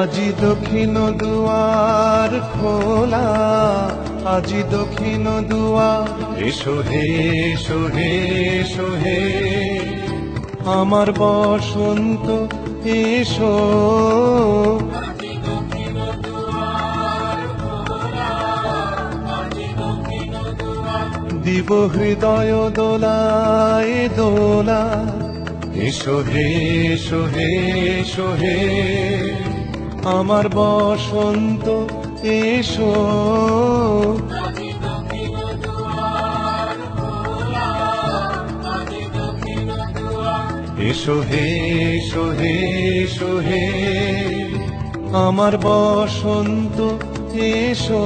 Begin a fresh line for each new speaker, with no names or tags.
আজি দক্ষিণ দুয়ার খোলা, আজি দক্ষিণ দুয়ার। এসো হে এসো হে এসো হে আমার বসন্ত এসো। দিব হৃদয় দোলায় দোলা। এসো হে এসো হে এসো হে আমার বসন্ত এসো। এসো হে এসো হে এসো হে আমার বসন্ত এসো।